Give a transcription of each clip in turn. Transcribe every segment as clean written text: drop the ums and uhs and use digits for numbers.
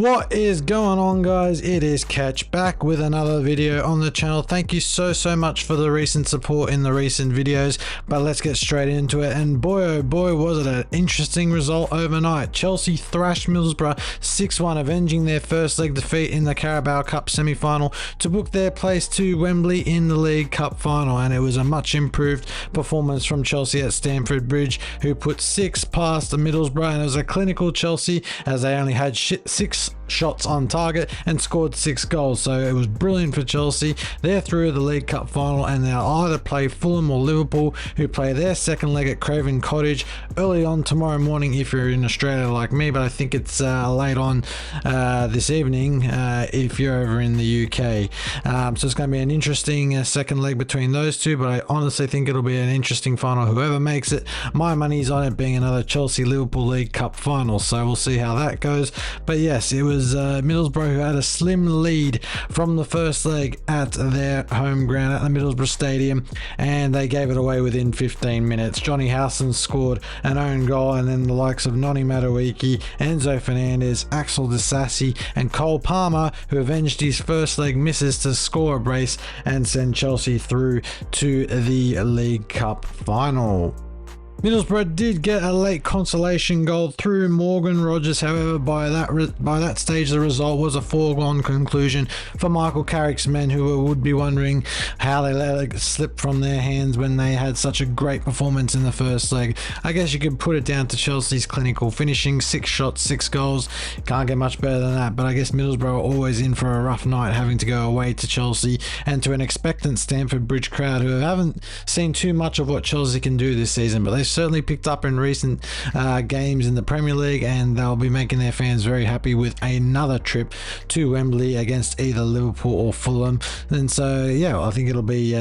What is going on, guys? It is Catch back with another video on the channel. Thank you so much for the recent support in the recent videos, but let's get straight into it. And boy oh boy, was it an interesting result overnight. Chelsea thrashed Middlesbrough 6-1, avenging their first leg defeat in the Carabao Cup semi-final to book their place to Wembley in the League Cup final. And it was a much improved performance from Chelsea at Stamford Bridge, who put 6 past the Middlesbrough, and it was a clinical Chelsea as they only had 6 shots on target and scored 6 goals. So it was brilliant for Chelsea. They're through the League Cup final, and they'll either play Fulham or Liverpool, who play their second leg at Craven Cottage early on tomorrow morning if you're in Australia like me, but I think it's late on this evening if you're over in the UK. So it's going to be an interesting second leg between those two, but I honestly think it'll be an interesting final. Whoever makes it, my money's on it being another Chelsea Liverpool League Cup final, so we'll see how that goes. But yes, it was Middlesbrough who had a slim lead from the first leg at their home ground at the Middlesbrough Stadium, and they gave it away within 15 minutes. Johnny Howson scored an own goal, and then the likes of Noni Madueke, Enzo Fernandez, Axel Disasi and Cole Palmer, who avenged his first leg misses to score a brace and send Chelsea through to the League Cup final. Middlesbrough did get a late consolation goal through Morgan Rogers. However, by that stage, the result was a foregone conclusion for Michael Carrick's men, who would be wondering how they let it slip from their hands when they had such a great performance in the first leg. I guess you could put it down to Chelsea's clinical finishing. 6 shots, 6 goals. Can't get much better than that. But I guess Middlesbrough are always in for a rough night, having to go away to Chelsea and to an expectant Stamford Bridge crowd who haven't seen too much of what Chelsea can do this season, but they certainly picked up in recent games in the Premier League, and they'll be making their fans very happy with another trip to Wembley against either Liverpool or Fulham. And so yeah, I think it'll be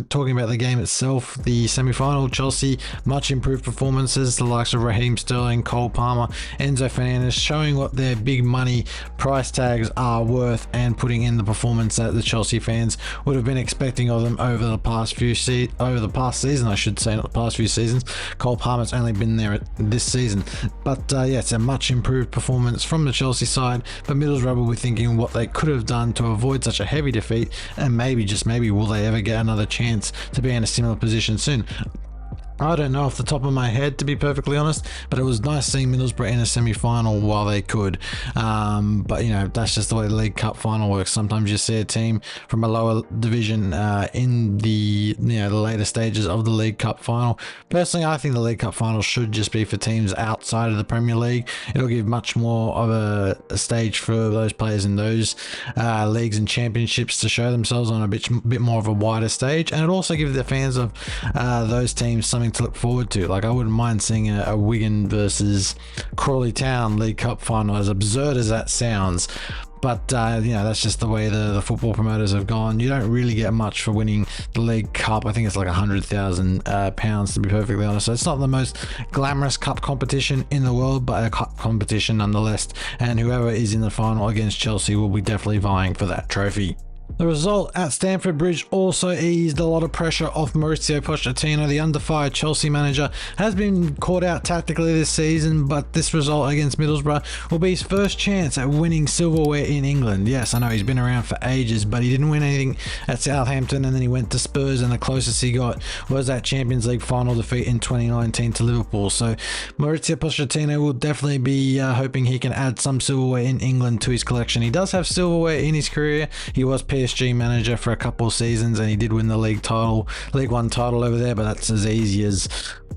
talking about the game itself, the semi-final, Chelsea much improved performances, the likes of Raheem Sterling, Cole Palmer, Enzo Fernandez, showing what their big money price tags are worth and putting in the performance that the Chelsea fans would have been expecting of them over the past season, I should say, not the past few seasons. Cole Palmer's only been there this season, but yeah, it's a much improved performance from the Chelsea side. But Middlesbrough will be thinking what they could have done to avoid such a heavy defeat, and maybe, just maybe, will they ever get another chance to be in a similar position soon? I don't know off the top of my head, to be perfectly honest, but it was nice seeing Middlesbrough in a semi-final while they could. But that's just the way the League Cup final works. Sometimes you see a team from a lower division in the later stages of the League Cup final. Personally, I think the League Cup final should just be for teams outside of the Premier League. It'll give much more of a stage for those players in those leagues and championships to show themselves on a bit more of a wider stage, and it'll also give the fans of those teams something to look forward to. Like, I wouldn't mind seeing a Wigan versus Crawley Town League Cup final, as absurd as that sounds. But that's just the way the football promoters have gone. You don't really get much for winning the League Cup. I think it's like £100,000 to be perfectly honest. So it's not the most glamorous cup competition in the world, but a cup competition nonetheless. And whoever is in the final against Chelsea will be definitely vying for that trophy. The result at Stamford Bridge also eased a lot of pressure off Mauricio Pochettino. The under-fire Chelsea manager has been caught out tactically this season, but this result against Middlesbrough will be his first chance at winning silverware in England. Yes, I know he's been around for ages, but he didn't win anything at Southampton, and then he went to Spurs, and the closest he got was that Champions League final defeat in 2019 to Liverpool. So Mauricio Pochettino will definitely be hoping he can add some silverware in England to his collection. He does have silverware in his career. He was PSG manager for a couple of seasons, and he did win the League One title over there, but that's as easy as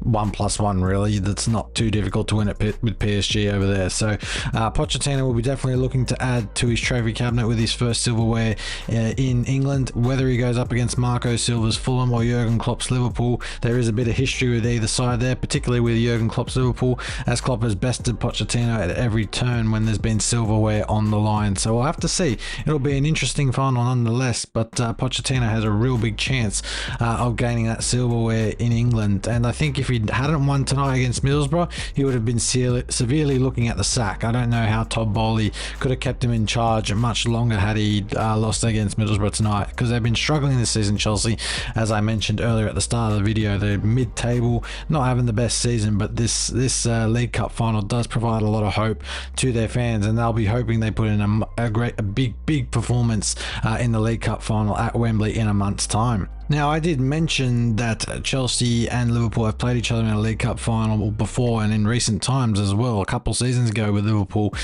1+1 really. That's not too difficult to win it with PSG over there. So Pochettino will be definitely looking to add to his trophy cabinet with his first silverware in England. Whether he goes up against Marco Silva's Fulham or Jurgen Klopp's Liverpool, there is a bit of history with either side there, particularly with Jurgen Klopp's Liverpool, as Klopp has bested Pochettino at every turn when there's been silverware on the line. So we'll have to see. It'll be an interesting final nonetheless, but Pochettino has a real big chance of gaining that silverware in England. And I think if he hadn't won tonight against Middlesbrough, he would have been severely looking at the sack. I don't know how Todd Bowley could have kept him in charge much longer had he lost against Middlesbrough tonight, because they've been struggling this season, Chelsea. As I mentioned earlier at the start of the video, they're mid-table, not having the best season, but this League Cup final does provide a lot of hope to their fans, and they'll be hoping they put in a big performance in the League Cup final at Wembley in a month's time. Now, I did mention that Chelsea and Liverpool have played each other in a League Cup final before, and in recent times as well, a couple seasons ago, with Liverpool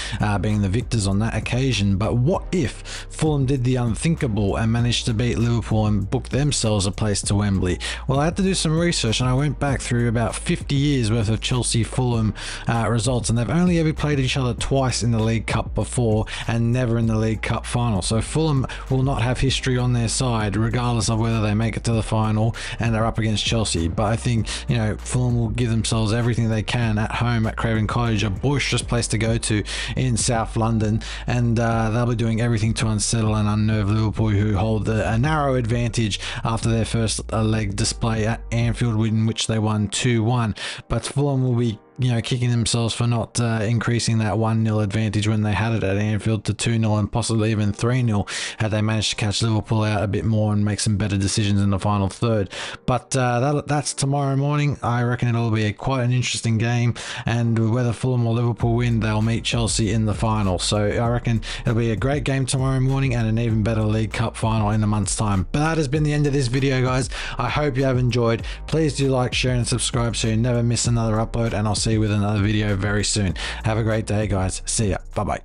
being the victors on that occasion. But what if Fulham did the unthinkable and managed to beat Liverpool and book themselves a place to Wembley? Well, I had to do some research, and I went back through about 50 years worth of Chelsea-Fulham results, and they've only ever played each other twice in the League Cup before, and never in the League Cup final. So Fulham will not have history on their side, regardless of whether they make it to the final and they're up against Chelsea. But I think, you know, Fulham will give themselves everything they can at home at Craven Cottage, a boisterous place to go to in South London, and they'll be doing everything to unsettle and unnerve Liverpool, who hold a narrow advantage after their first leg display at Anfield, in which they won 2-1. But Fulham will be, you know, kicking themselves for not increasing that 1-0 advantage when they had it at Anfield to 2-0 and possibly even 3-0 had they managed to catch Liverpool out a bit more and make some better decisions in the final third. But that's tomorrow morning. I reckon it'll be quite an interesting game, and whether Fulham or Liverpool win, they'll meet Chelsea in the final. So I reckon it'll be a great game tomorrow morning and an even better League Cup final in a month's time. But that has been the end of this video, guys. I hope you have enjoyed. Please do like, share and subscribe so you never miss another upload, and I'll see you with another video very soon. Have a great day, guys. See ya. Bye bye.